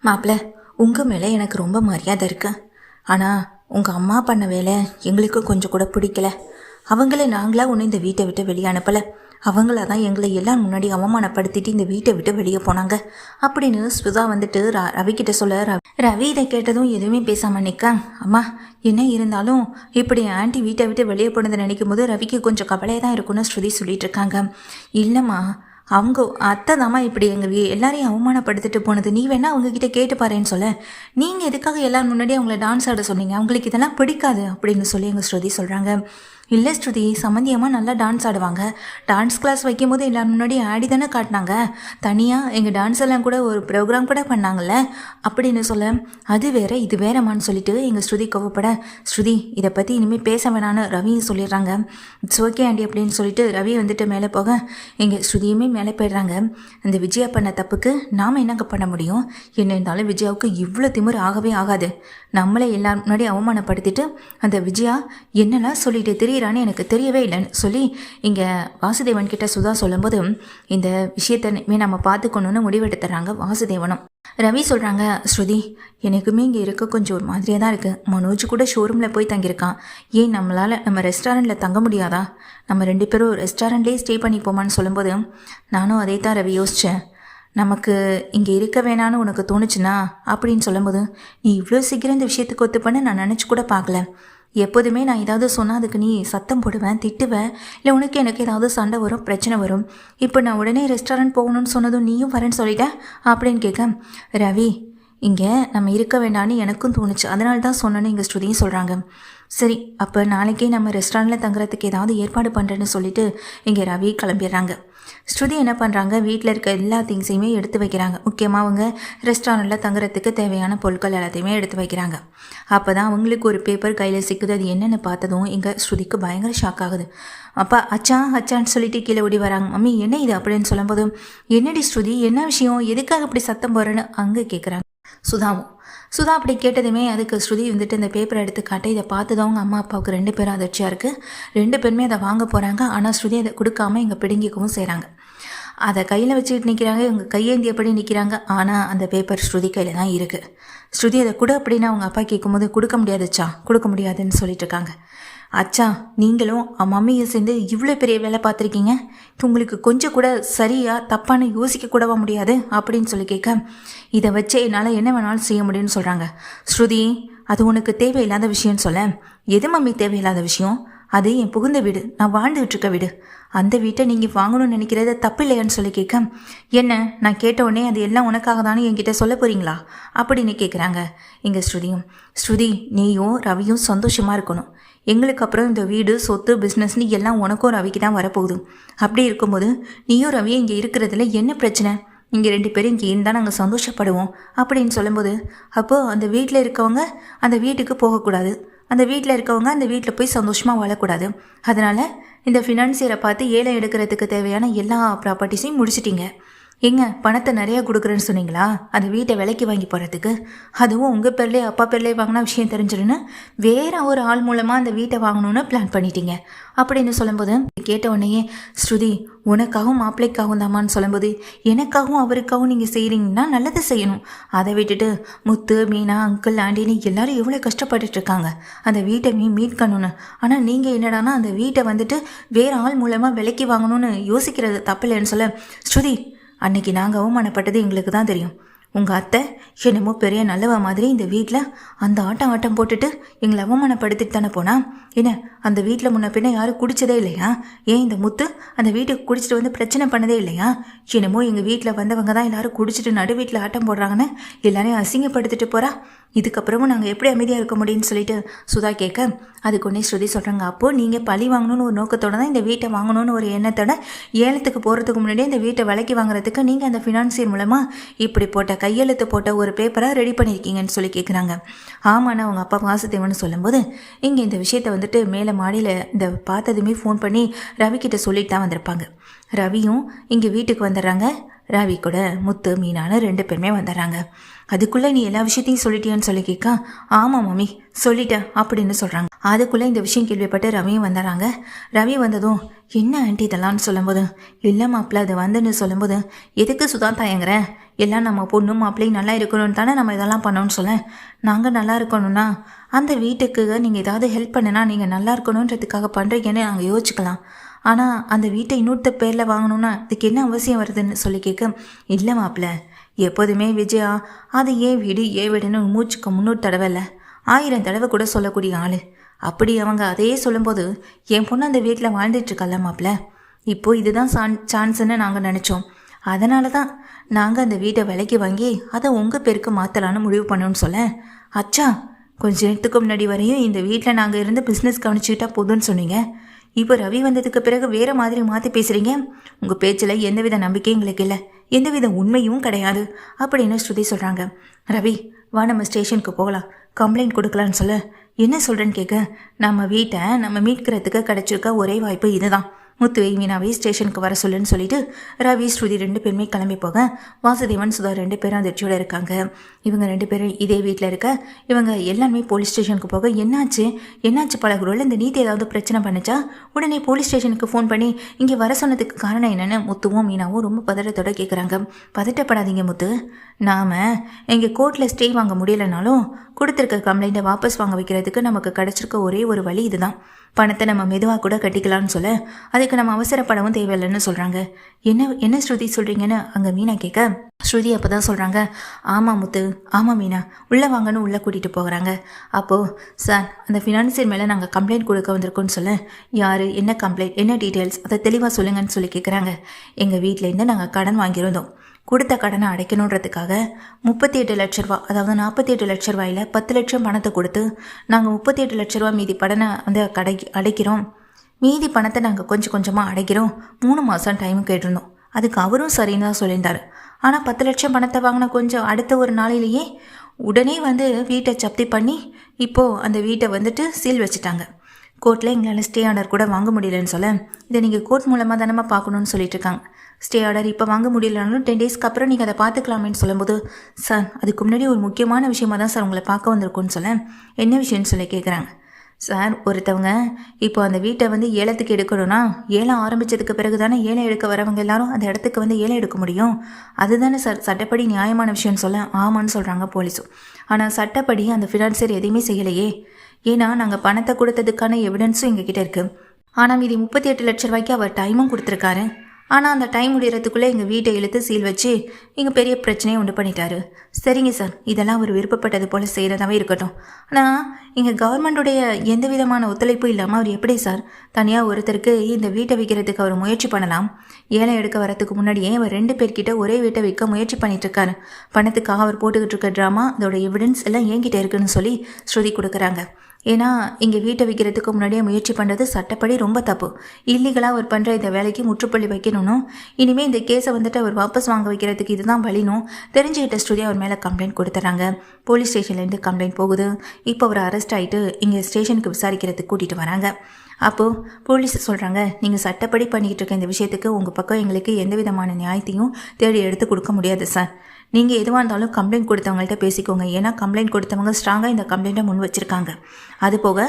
மாப்பிள்ள, உங்கள் மேலே எனக்கு ரொம்ப மரியாதை இருக்கு. ஆனால் உங்கள் அம்மா பண்ண வேலை எங்களுக்கு கொஞ்சம் கூட பிடிக்கல. அவங்கள நாங்களாக ஒன்று இந்த வீட்டை விட்டு வெளியே அனுப்பலை. அவங்கள தான் எங்களை எல்லாம் முன்னாடி அவமானப்படுத்திட்டு இந்த வீட்டை விட்டு வெளியே போனாங்க அப்படின்னு சுதா வந்துட்டு ரவிக்கிட்ட சொல்ல, ரவி இதை கேட்டதும் எதுவுமே பேசாமல் நிற்க, அம்மா என்ன இருந்தாலும் இப்படி ஆண்டி வீட்டை விட்டு வெளியே போனதை நினைக்கும் போது ரவிக்கு கொஞ்சம் கவலையாக தான் இருக்குன்னு ஸ்ருதி சொல்லிட்டு இருக்காங்க. இல்லைம்மா, அவங்க அத்தை தாம்மா இப்படி எங்கள் எல்லாரையும் அவமானப்படுத்திட்டு போனது. நீ வேணா அவங்கக்கிட்ட கேட்டு பாருன்னு சொல்ல, நீங்கள் எதுக்காக எல்லாரும் முன்னாடி அவங்கள டான்ஸ் ஆட சொன்னீங்க? அவங்களுக்கு இதெல்லாம் பிடிக்காது அப்படின்னு சொல்லி எங்கள் ஸ்ருதி சொல்கிறாங்க. இல்லை ஸ்ருதி, சம்மந்தியமாக நல்லா டான்ஸ் ஆடுவாங்க. டான்ஸ் கிளாஸ் வைக்கும் போது எல்லோரும் முன்னாடி ஆடி தானே காட்டினாங்க. தனியாக எங்கள் டான்ஸ் எல்லாம் கூட ஒரு ப்ரோக்ராம் கூட பண்ணாங்கல்ல அப்படின்னு சொல்ல, அது வேற இது வேறம்மான்னு சொல்லிட்டு எங்கள் ஸ்ருதி கோவப்பட, ஸ்ருதி இதை பற்றி இனிமேல் பேச வேணான்னு ரவியும் சொல்லிடுறாங்க. இட்ஸ் ஓகே ஆண்டி அப்படின்னு சொல்லிட்டு ரவி வந்துட்டு மேலே போக எங்கள் ஸ்ருதியுமே மேலே போயிடுறாங்க. அந்த விஜயா பண்ண தப்புக்கு நாம் என்னங்க பண்ண முடியும்? என்ன இருந்தாலும் விஜயாவுக்கு இவ்வளோ திமிரு ஆகவே ஆகாது. நம்மளை எல்லாரும் முன்னாடி அவமானப்படுத்திட்டு அந்த விஜயா என்னெல்லாம் சொல்லிட்டு தெரியுறான்னு எனக்கு தெரியவே இல்லைன்னு சொல்லி இங்கே வாசுதேவன் கிட்ட சுதா சொல்லும்போது, இந்த விஷயத்தை நம்ம பார்த்துக்கணுன்னு முடிவெடுத்துறாங்க வாசுதேவனும். ரவி சொல்கிறாங்க, ஸ்ருதி எனக்குமே இங்கே இருக்க கொஞ்சம் ஒரு மாதிரியாக தான் இருக்குது. மனோஜ் கூட ஷோரூமில் போய் தங்கியிருக்கான். ஏன் நம்மளால் நம்ம ரெஸ்டாரண்ட்டில் தங்க முடியாதா? நம்ம 2 பேரும் ரெஸ்டாரண்ட்லேயே ஸ்டே பண்ணிப்போமான்னு சொல்லும்போது, நானும் அதே தான் ரவி யோசித்தேன். நமக்கு இங்கே இருக்க வேணான்னு உனக்கு தோணுச்சுன்னா அப்படின்னு சொல்லும்போது, நீ இவ்வளோ சீக்கிரம் இந்த விஷயத்துக்கு ஒத்துப்பண்ணு நான் நினச்சி கூட பார்க்கல. எப்போதுமே நான் ஏதாவது சொன்னால் அதுக்கு நீ சத்தம் போடுவேன், திட்டுவேன், இல்லை உனக்கு எனக்கு ஏதாவது சண்டை வரும், பிரச்சனை வரும். இப்போ நான் உடனே ரெஸ்டாரண்ட் போகணும்னு சொன்னதும் நீயும் வரேன்னு சொல்லிட்டேன் அப்படின்னு கேட்க, ரவி இங்கே நம்ம இருக்க வேண்டான்னு எனக்கும் தோணுச்சு, அதனால தான் சொன்னேன்னு எங்கள் ஸ்ருதியும் சொல்கிறாங்க. சரி, அப்போ நாளைக்கே நம்ம ரெஸ்டாரண்ட்டில் தங்குறதுக்கு ஏதாவது ஏற்பாடு பண்ணுறேன்னு சொல்லிட்டு இங்கே ரவி கிளம்பிடுறாங்க. ஸ்ருதி என்ன பண்ணுறாங்க, வீட்டில் இருக்க எல்லா திங்ஸையுமே எடுத்து வைக்கிறாங்க. முக்கியமாக அவங்க ரெஸ்டாரண்ட்டில் தங்குறதுக்கு தேவையான பொருட்கள் எல்லாத்தையுமே எடுத்து வைக்கிறாங்க. அப்போ தான் அவங்களுக்கு ஒரு பேப்பர் கையில் சிக்குது. அது என்னென்னு பார்த்ததும் எங்கள் ஸ்ருதிக்கு பயங்கர ஷாக் ஆகுது. அப்பா அச்சான்னு சொல்லிட்டு கீழே ஓடி வராங்க. மம்மி என்ன இது அப்படின்னு சொல்லும்போது, என்னடி ஸ்ருதி என்ன விஷயம், எதுக்காக அப்படி சத்தம் போடுறேன்னு அங்கே கேட்குறாங்க சுதா அப்படி கேட்டதுமே அதுக்கு ஸ்ருதி வந்துட்டு இந்த பேப்பரை எடுத்து காட்ட, இதை பார்த்ததும் அவங்க அம்மா அப்பாவுக்கு 2 பேரும் அதிர்ச்சியாக இருக்குது. 2 பேருமே அதை வாங்க போகிறாங்க. ஆனால் ஸ்ருதி அதை கொடுக்காம இங்கே பிடுங்கிக்கவும் செய்கிறாங்க. அதை கையில் வச்சுக்கிட்டு நிற்கிறாங்க, இவங்க கையேந்தியப்படி நிற்கிறாங்க. ஆனால் அந்த பேப்பர் ஸ்ருதி கையில் தான் இருக்குது. ஸ்ருதி அதை கொடு அப்படின்னு அவங்க அப்பா கேட்கும்போது, கொடுக்க முடியாதுச்சா, கொடுக்க முடியாதுன்னு சொல்லிட்டு இருக்காங்க. அச்சா, நீங்களும் மம்மியும் சேர்ந்து இவ்வளோ பெரிய வேலை பார்த்துருக்கீங்க, உங்களுக்கு கொஞ்சம் கூட சரியாக தப்பான யோசிக்க கூடவா முடியாது அப்படின்னு சொல்லி கேட்க, இதை வச்சே என்னால் என்ன வேணாலும் செய்ய முடியும்னு சொல்கிறாங்க. ஸ்ருதி அது உனக்கு தேவையில்லாத விஷயம்னு சொல்ல, எது மம்மி தேவையில்லாத விஷயம்? அது என் புகுந்த வீடு, நான் வாழ்ந்துகிட்டு இருக்க வீடு. அந்த வீட்டை நீங்கள் வாங்கணும்னு நினைக்கிறது தப்பு இல்லையான்னு சொல்லி கேட்க, என்ன நான் கேட்ட உடனே அது எல்லாம் உனக்காக தானே என்கிட்ட சொல்ல போகிறீங்களா அப்படின்னு கேட்குறாங்க. இங்கே ஸ்ருதி நீயும் ரவியும் சந்தோஷமாக இருக்கணும். எங்களுக்கு அப்புறம் இந்த வீடு சொத்து பிஸ்னஸ்னு எல்லாம் உனக்கும் ரவிக்கு தான் வரப்போகுது. அப்படி இருக்கும்போது நீயும் ரவியும் இங்கே இருக்கிறதுல என்ன பிரச்சனை? நீங்கள் 2 பேரும் இங்கே இருந்தால் நாங்கள் சந்தோஷப்படுவோம் அப்படின்னு சொல்லும்போது, அப்போது அந்த வீட்டில் இருக்கவங்க அந்த வீட்டுக்கு போகக்கூடாது, அந்த வீட்டில் இருக்கவங்க அந்த வீட்டில் போய் சந்தோஷமாக வாழக்கூடாது. அதனால் இந்த ஃபினான்சியரை பார்த்து ஏலம் எடுக்கிறதுக்கு தேவையான எல்லா ப்ராப்பர்ட்டிஸையும் முடிச்சிட்டிங்க. எங்க பணத்தை நிறையா கொடுக்குறேன்னு சொன்னீங்களா அந்த வீட்டை விலைக்கு வாங்கி போகிறதுக்கு? அதுவும் உங்கள் பேர்லேயே அப்பா பேர்லேயே வாங்கினா விஷயம் தெரிஞ்சிடுன்னு வேறு ஒரு ஆள் மூலமாக அந்த வீட்டை வாங்கணுன்னு பிளான் பண்ணிட்டீங்க அப்படின்னு சொல்லும்போது, கேட்ட உடனேயே ஸ்ருதி உனக்காகவும் மாப்பிள்ளைக்காகவும் தாமான்னு சொல்லும்போது, எனக்காகவும் அவருக்காகவும் நீங்கள் செய்கிறீங்கன்னா நல்லதை செய்யணும். அதை விட்டுட்டு முத்து மீனா அங்கிள் ஆண்டின்னு எல்லாரும் எவ்வளோ கஷ்டப்பட்டுட்டு இருக்காங்க அந்த வீட்டை மீட்கணும்னு. ஆனால் நீங்கள் என்னடானா அந்த வீட்டை வந்துட்டு வேறு ஆள் மூலமாக விலைக்கு வாங்கணும்னு யோசிக்கிறது தப்பில்லைன்னு சொல்ல, ஸ்ருதி அன்னைக்கு நாங்கள் அவமானப்பட்டது எங்களுக்கு தான் தெரியும். உங்கள் அத்தை என்னமோ பெரிய நல்லவ மாதிரி இந்த வீட்டில் அந்த ஆட்டம் போட்டுட்டு எங்களை அவமானப்படுத்திட்டு தானே போனா. என்ன அந்த வீட்டில் முன்ன பின்ன யாரும் குடிச்சதே இல்லையா? ஏன் இந்த முத்து அந்த வீட்டுக்கு குடிச்சிட்டு வந்து பிரச்சனை பண்ணதே இல்லையா? என்னமோ எங்கள் வீட்டில் வந்தவங்க தான் எல்லாரும் குடிச்சிட்டு நடு வீட்டில் ஆட்டம் போடுறாங்கன்னு எல்லாரையும் அசிங்கப்படுத்திட்டு போகிறா. இதுக்கப்புறமும் நாங்கள் எப்படி அமைதியாக இருக்க முடியும்னு சொல்லிட்டு சுதா கேட்க, அதுக்கு ஒன்றே ஸ்ருதி சொல்கிறாங்க, அப்போது நீங்கள் பழி வாங்கணும்னு ஒரு நோக்கத்தோடு தான் இந்த வீட்டை வாங்கணும்னு ஒரு எண்ணத்தோட ஏலத்துக்கு போகிறதுக்கு முன்னாடியே இந்த வீட்டை விலைக்கு வாங்குறதுக்கு நீங்கள் அந்த ஃபினான்சியர் மூலமாக இப்படி போட்ட கையெழுத்து போட்ட ஒரு பேப்பரை ரெடி பண்ணியிருக்கீங்கன்னு சொல்லி கேட்குறாங்க. ஆமாண்ணா அவங்க அப்பா வாசுதேவன் சொல்லும்போது, இங்கே இந்த விஷயத்தை வந்துட்டு மேலே மாடியில் இந்த பார்த்ததுமே ஃபோன் பண்ணி ரவிக்கிட்ட சொல்லிட்டு தான் வந்திருப்பாங்க. ரவியும் இங்கே வீட்டுக்கு வந்துடுறாங்க. ரவி கூட முத்து மீனான 2 பேருமே வந்துடுறாங்க. அதுக்குள்ளே நீ எல்லா விஷயத்தையும் சொல்லிட்டியான்னு சொல்லி கேட்க, ஆமாம் மம்மி சொல்லிட்டேன் அப்படின்னு சொல்கிறாங்க. அதுக்குள்ளே இந்த விஷயம் கேள்விப்பட்டு ரவியும் வந்துடுறாங்க. ரவி வந்ததும், என்ன ஆண்டி இதெல்லாம்னு சொல்லும்போது, இல்லை மாப்பிள்ள அது வந்துன்னு சொல்லும்போது, எதுக்கு சுதா தயங்குறேன், எல்லாம் நம்ம பொண்ணும் மாப்பிள்ளையும் நல்லா இருக்கணும்னு தானே நம்ம இதெல்லாம் பண்ணோன்னு சொல்ல, நாங்கள் நல்லா இருக்கணும்னா அந்த வீட்டுக்கு நீங்கள் ஏதாவது ஹெல்ப் பண்ணுனா நீங்கள் நல்லா இருக்கணுன்றதுக்காக பண்ணுறீங்கன்னு நாங்கள் யோசிச்சுக்கலாம். ஆனால் அந்த வீட்டை இன்னொருத்த பேரில் வாங்கணுன்னா அதுக்கு என்ன அவசியம் வருதுன்னு சொல்லி கேட்க, இல்லை மாப்பிள்ள எப்போதுமே விஜயா அது ஏன் வீடு ஏன் வீடுன்னு மூச்சுக்கு 300 தடவை இல்லை 1000 தடவை கூட சொல்லக்கூடிய ஆள். அப்படி அவங்க அதையே சொல்லும்போது என் பொண்ணு அந்த வீட்டில் வாழ்ந்துட்டுருக்கல்ல மாப்பிள்ள, இப்போது இதுதான் சான்ஸ்ன்னு நாங்கள் நினச்சோம். அதனால தான் நாங்கள் அந்த வீட்டை விலைக்கு வாங்கி அதை உங்கள் பேருக்கு மாற்றலான்னு முடிவு பண்ணோன்னு சொல்ல, அச்சா கொஞ்ச நேரத்துக்கு முன்னாடி வரையும் இந்த வீட்டில் நாங்கள் இருந்து பிஸ்னஸ் கவனிச்சுக்கிட்டா போதும்னு சொன்னீங்க. இப்போ ரவி வந்ததுக்கு பிறகு வேறு மாதிரி மாற்றி பேசுகிறீங்க. உங்கள் பேச்சில் எந்தவித நம்பிக்கையும் எங்களுக்கு இல்லை, எந்தவித உண்மையும் கிடையாது அப்படின்னு ஸ்ருதி சொல்கிறாங்க. ரவி வா நம்ம ஸ்டேஷனுக்கு போகலாம், கம்ப்ளைண்ட் கொடுக்கலான்னு சொல்ல, என்ன சொல்கிறேன்னு கேட்க, நம்ம வீட்டை நம்ம மீட்கிறதுக்கு கிடச்சிருக்க ஒரே வாய்ப்பு இதுதான், முத்துவை மீனாவை ஸ்டேஷனுக்கு வர சொல்லுன்னு சொல்லிட்டு ரவி ஸ்ருதி 2 பேருமே கிளம்பி போக, வாசுதேவன் சுதா 2 பேரும் அதிர்ச்சியோடு இருக்காங்க. இவங்க 2 பேரும் இதே வீட்டில் இருக்க இவங்க எல்லாருமே போலீஸ் ஸ்டேஷனுக்கு போக, என்னாச்சு பழகுறோல இந்த நீதி ஏதாவது பிரச்சனை பண்ணிச்சா, உடனே போலீஸ் ஸ்டேஷனுக்கு ஃபோன் பண்ணி இங்கே வர சொன்னதுக்கு காரணம் என்னென்னு முத்துவும் மீனாவும் ரொம்ப பதட்டத்தோட கேட்குறாங்க. பதட்டப்படாதீங்க முத்து, நாம் எங்கள் கோர்ட்டில் ஸ்டே வாங்க முடியலைனாலும் கொடுத்துருக்க கம்ப்ளைண்ட்டை வாபஸ் வாங்க வைக்கிறதுக்கு நமக்கு கிடச்சிருக்க ஒரே ஒரு வழி இதுதான். பணத்தை நம்ம மெதுவாக கூட கட்டிக்கலாம்னு சொல்ல, அதுக்கு நம்ம அவசரப்படவும் தேவையில்லைன்னு சொல்கிறாங்க. என்ன ஸ்ருதி சொல்கிறீங்கன்னு அங்கே மீனா கேட்க, ஸ்ருதி அப்போ தான் சொல்கிறாங்க, ஆமாம் முத்து ஆமாம் மீனா, உள்ளே வாங்கன்னு உள்ளே கூட்டிகிட்டு போகிறாங்க. அப்போது சார் அந்த ஃபினான்சியர் மேலே நாங்கள் கம்ப்ளைண்ட் கொடுக்க வந்திருக்கோன்னு சொல்ல, யார் என்ன கம்ப்ளைண்ட் என்ன டீட்டெயில்ஸ் அதை தெளிவாக சொல்லுங்கன்னு சொல்லி கேட்குறாங்க. எங்கள் வீட்டிலேருந்து நாங்கள் கடன் வாங்கியிருந்தோம், கொடுத்த கடனை அடைக்கணுன்றதுக்காக 38 லட்ச ரூபா, அதாவது 48 லட்ச ரூபாயில் 10 லட்சம் பணத்தை கொடுத்து நாங்கள் 38 லட்ச ரூபா மீதி படனை வந்து அடைக்கிறோம். மீதி பணத்தை நாங்கள் கொஞ்சம் கொஞ்சமாக அடைக்கிறோம். 3 மாதம் டைம் கேட்டிருந்தோம். அதுக்கு அவரும் சரின்னு தான் சொல்லியிருந்தார். ஆனால் 10 லட்சம் பணத்தை வாங்கின கொஞ்சம் அடுத்த ஒரு நாளிலேயே உடனே வந்து வீட்டை ஜப்தி பண்ணி இப்போது அந்த வீட்டை வந்துட்டு சீல் வச்சுட்டாங்க. கோர்ட்டில் எங்களால் ஸ்டே ஆர்டர் கூட வாங்க முடியலன்னு சொல்ல, இதை நீங்கள் கோர்ட் மூலமாக தானே பார்க்கணுன்னு சொல்லிட்டு இருக்காங்க. ஸ்டே ஆர்டர் இப்போ வாங்க முடியலனாலும் 10 டேஸ்க்கு அப்புறம் நீங்கள் அதை பார்த்துக்கலாமேன்னு சொல்லும்போது, சார் அதுக்கு முன்னாடி ஒரு முக்கியமான விஷயமா தான் சார் உங்களை பார்க்க வந்திருக்கோன்னு சொல்ல, என்ன விஷயம்னு சொல்லி கேட்குறாங்க. சார் ஒருத்தவங்க இப்போ அந்த வீட்டை வந்து ஏலத்துக்கு எடுக்கணும்னா, ஏலம் ஆரம்பித்ததுக்கு பிறகு தானே ஏலம் எடுக்க வரவங்க எல்லாரும் அந்த இடத்துக்கு வந்து ஏலம் எடுக்க முடியும். அதுதானே சார் சட்டப்படி நியாயமான விஷயம்னு சொல்ல, ஆமான்னு சொல்கிறாங்க போலீஸும். ஆனால் சட்டப்படி அந்த ஃபினான்சியர் எதையுமே செய்யலையே. ஏன்னா நாங்கள் பணத்தை கொடுத்ததுக்கான எவிடன்ஸும் எங்ககிட்ட இருக்குது. ஆனால் மீதி 38 லட்ச ரூபாய்க்கு அவர் டைமும் கொடுத்துருக்காரு. ஆனால் அந்த டைம் முடிகிறதுக்குள்ளே எங்கள் வீட்டை இழுத்து சீல் வச்சு இங்கே பெரிய பிரச்சனையை உண்டு பண்ணிட்டாரு. சரிங்க சார், இதெல்லாம் அவர் விருப்பப்பட்டது போல் செய்கிறதாவே இருக்கட்டும். ஆனால் இங்கே கவர்மெண்ட்டுடைய எந்த விதமான ஒத்துழைப்பும் இல்லாமல் அவர் எப்படி சார் தனியாக ஒருத்தருக்கு இந்த வீட்டை விற்கிறதுக்கு அவர் முயற்சி பண்ணலாம்? ஏலம் எடுக்க வரத்துக்கு முன்னாடியே அவர் 2 பேர்கிட்ட ஒரே வீட்டை விற்க முயற்சி பண்ணிகிட்ருக்காரு. பணத்துக்காக அவர் போட்டுக்கிட்டு இருக்க ட்ராமா அதோட எவிடன்ஸ் எல்லாம் என்கிட்ட இருக்குன்னு சொல்லி ஸ்ருதி கொடுக்குறாங்க. ஏன்னா இங்கே வீட்டை விற்கிறதுக்கு முன்னாடியே முயற்சி பண்ணுறது சட்டப்படி ரொம்ப தப்பு. இல்லீகலாக அவர் பண்ணுற இந்த வேலைக்கு முற்றுப்புள்ளி வைக்கணும். இனிமேல் இந்த கேஸை வந்துட்டு அவர் வாபஸ் வாங்க வைக்கிறதுக்கு இதுதான் வழினும் தெரிஞ்சுக்கிட்ட ஸ்ருதி அவர் மேலே கம்ப்ளைண்ட் கொடுத்துட்றாங்க. போலீஸ் ஸ்டேஷன்லேருந்து கம்ப்ளைண்ட் போகுது. இப்போ அவர் அரெஸ்ட் ஆகிட்டு இங்கே ஸ்டேஷனுக்கு விசாரிக்கிறதுக்கு கூட்டிகிட்டு வராங்க. அப்போது போலீஸ் சொல்கிறாங்க, நீங்கள் சட்டப்படி பண்ணிக்கிட்டு இருக்க இந்த விஷயத்துக்கு உங்கள் பக்கம் எங்களுக்கு எந்த விதமான நியாயத்தையும் தேடி எடுத்து கொடுக்க முடியாது சார். நீங்கள் எதுவாக இருந்தாலும் கம்ப்ளைண்ட் கொடுத்தவங்கள்ட்ட பேசிக்கோங்க. ஏன்னா கம்ப்ளைண்ட் கொடுத்தவங்க ஸ்ட்ராங்காக இந்த கம்ப்ளைண்ட்டை முன் வச்சுருக்காங்க. அது போக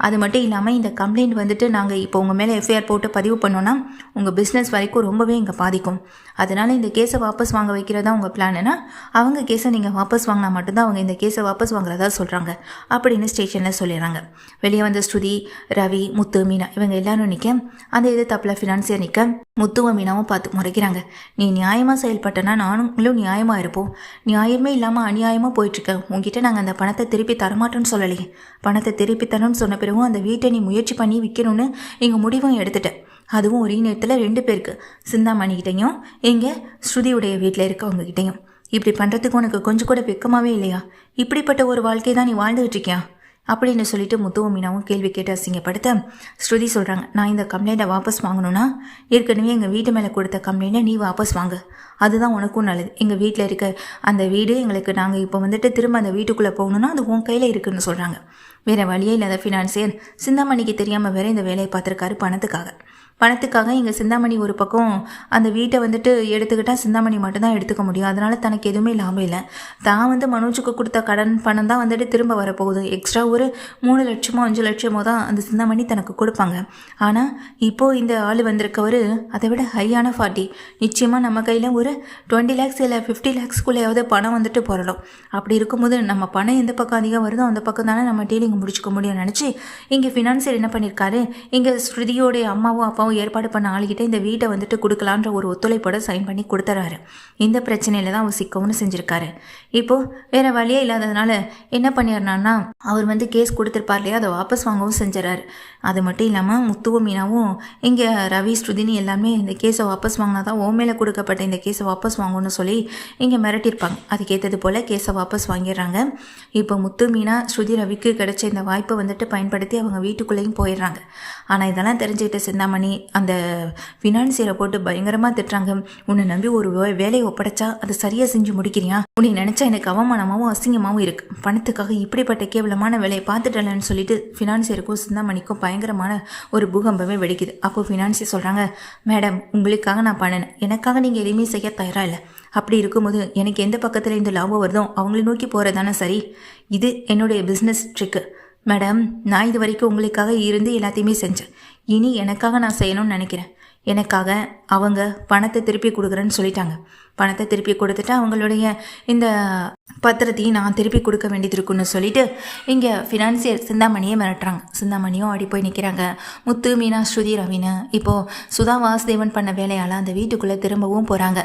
அது மட்டும் இல்லாமல் இந்த கம்ப்ளைண்ட் வந்துட்டு நாங்கள் இப்போ உங்கள் மேலே எஃப்ஐஆர் போட்டு பதிவு பண்ணோன்னா உங்கள் பிஸ்னஸ் வரைக்கும் ரொம்பவே இங்கே பாதிக்கும். அதனால் இந்த கேஸை வாபஸ் வாங்க வைக்கிறதா உங்கள் பிளான்னா, அவங்க கேஸை நீங்கள் வாபஸ் வாங்கினா மட்டும்தான் அவங்க இந்த கேஸை வாபஸ் வாங்குறதா சொல்கிறாங்க அப்படின்னு ஸ்டேஷனில் சொல்லிடுறாங்க. வெளியே வந்த ஸ்ருதி, ரவி, முத்து, மீனா இவங்க எல்லாரும் நிற்க, அந்த இது தப்பில் ஃபினான்சியர் நிற்க முத்துவும் மீனாவும் பார்த்து முறைக்கிறாங்க. நீ நியாயமாக செயல்பட்டனா நானுங்களும் நியாயமாக இருப்போம். நியாயமே இல்லாமல் அநியாயமாக போயிட்டுருக்கேன். உங்ககிட்ட நாங்கள் அந்த பணத்தை திருப்பி தரமாட்டோன்னு சொல்லலையே. பணத்தை திருப்பி தரணும்னு சொன்ன பிறகும் அந்த வீட்டை நீ முயற்சி பண்ணி விற்கணும்னு எங்கள் முடிவும் எடுத்துட்டேன். அதுவும் ஒரே நேரத்தில் 2 பேருக்கு, சிந்தாமணிக்கிட்டையும் எங்கள் ஸ்ருதியுடைய வீட்டில் இருக்கவங்ககிட்டையும். இப்படி பண்ணுறதுக்கு உனக்கு கொஞ்சம் கூட வெக்கமாகவே இல்லையா? இப்படிப்பட்ட ஒரு வாழ்க்கையை தான் நீ வாழ்ந்துகிட்டு இருக்கியா அப்படின்னு சொல்லிட்டு முத்துவும் மீனாவும் கேள்வி கேட்டு அசிங்கப்படுத்த ஸ்ருதி சொல்கிறாங்க, நான் இந்த கம்ப்ளைண்ட்டை வாபஸ் வாங்கணும்னா ஏற்கனவே எங்கள் வீட்டு மேலே கொடுத்த கம்ப்ளைண்ட்டை நீ வாபஸ் வாங்க. அதுதான் உனக்கும் நல்லது. எங்கள் வீட்டில் இருக்க அந்த வீடு எங்களுக்கு நாங்கள் இப்போ வந்துட்டு திரும்ப அந்த வீட்டுக்குள்ளே போகணுன்னா அது உன் கையில் இருக்குதுன்னு சொல்கிறாங்க. வேறு வழியே இல்லாத ஃபினான்சியர் சிந்தாமணிக்கு தெரியாமல் வேற இந்த வேலையை பார்த்துருக்காரு பணத்துக்காக. பணத்துக்காக இங்கே சிந்தாமணி ஒரு பக்கம் அந்த வீட்டை வந்துட்டு எடுத்துக்கிட்டால் சிந்தாமணி மட்டும்தான் எடுத்துக்க முடியும். அதனால் தனக்கு எதுவுமே லாபம் இல்லை. தான் வந்து மனோஜுக்கு கொடுத்த கடன் பணம் தான் வந்துட்டு திரும்ப வரப்போகுது. எக்ஸ்ட்ரா ஒரு 3 லட்சமோ 5 லட்சமோ தான் அந்த சிந்தாமணி தனக்கு கொடுப்பாங்க. ஆனால் இப்போது இந்த ஆள் வந்திருக்கவர் அதை விட ஹையான 40. நிச்சயமாக நம்ம கையில் ஒரு 20 lakhs இல்லை 50 lakhsக்குள்ளேயாவது பணம் வந்துட்டு போடலாம். அப்படி இருக்கும்போது நம்ம பணம் எந்த பக்கம் அதிகம் வருதோ அந்த பக்கம் தானே நம்ம டீலிங் முடிச்சுக்க முடியும்னு நினச்சி இங்கே ஃபினான்சியர் என்ன பண்ணியிருக்காரு, இங்கே ஸ்ருதியோடைய அம்மாவும் அப்பாவும் ஏற்பாடு பண்ண ஆளுகிட்ட இந்த வீட்டை வந்துட்டு கொடுக்கலான்ற ஒரு ஒத்துழைப்போட சைன் பண்ணி கொடுத்துறாரு. இந்த பிரச்சனையில தான் அவர் சிக்கவும் செஞ்சுருக்காரு. இப்போது வேறு வழியே இல்லாததுனால என்ன பண்ணிடுறான்னா, அவர் வந்து கேஸ் கொடுத்துருப்பார் இல்லையா, அதை வாபஸ் வாங்கவும் செஞ்சிடறாரு. அது மட்டும் இல்லாமல் முத்துவும் மீனாவும் இங்கே ரவி ஸ்ருதினி எல்லாமே இந்த கேஸை வாபஸ் வாங்கினா தான் ஓமேல கொடுக்கப்பட்ட இந்த கேஸை வாபஸ் வாங்கணும்னு சொல்லி இங்கே மிரட்டியிருப்பாங்க. அதுக்கேற்றது போல் கேஸை வாபஸ் வாங்கிடுறாங்க. இப்போ முத்து மீனா ஸ்ருதி ரவிக்கு கிடைச்ச இந்த வாய்ப்பை வந்துட்டு பயன்படுத்தி அவங்க வீட்டுக்குள்ளேயும் போயிடுறாங்க. ஆனால் இதெல்லாம் தெரிஞ்சுக்கிட்ட சிந்தாமணி அந்த ஃபினான்சியரை போட்டு பயங்கரமாக திட்டுறாங்க. உன்னை நம்பி ஒரு வேலையை ஒப்படைச்சா அதை சரியாக செஞ்சு முடிக்கிறியா? உன்னை நினச்சா எனக்கு அவமானமாகவும் அசிங்கமாகவும் இருக்குது. பணத்துக்காக இப்படிப்பட்ட கேவலமான வேலையை பார்த்துட்டலன்னு சொல்லிட்டு ஃபினான்சியருக்கும் சிந்தாமணிக்கும் பயங்கரமான ஒரு பூகம்பமே வெடிக்குது. அப்போது ஃபினான்சியர் சொல்கிறாங்க, மேடம் உங்களுக்காக நான் பண்ணினேன், எனக்காக நீங்கள் எதுவுமே செய்ய தயாராக இல்லை. அப்படி இருக்கும்போது எனக்கு எந்த பக்கத்தில் இந்த லாபம் வருதோ அவங்கள நோக்கி போகிறது தானே சரி. இது என்னுடைய பிஸ்னஸ் ட்ரிக்கு மேடம். நான் இது வரைக்கும் உங்களுக்காக இருந்து எல்லாத்தையுமே செஞ்சேன். இனி எனக்காக நான் செய்யணும்னு நினைக்கிறேன். எனக்காக அவங்க பணத்தை திருப்பி கொடுக்குறேன்னு சொல்லிட்டாங்க. பணத்தை திருப்பி கொடுத்துட்டு அவங்களுடைய இந்த பத்திரத்தையும் நான் திருப்பி கொடுக்க வேண்டியது இருக்குன்னு சொல்லிட்டு இங்கே ஃபினான்சியர் சிந்தாமணியை மிரட்டுறாங்க. சிந்தாமணியும் ஆடி போய் நிற்கிறாங்க. முத்து மீனா ஸ்ருதி ரவின்னு இப்போது சுதா வாசுதேவன் பண்ண வேலையால் அந்த வீட்டுக்குள்ளே திரும்பவும் போகிறாங்க.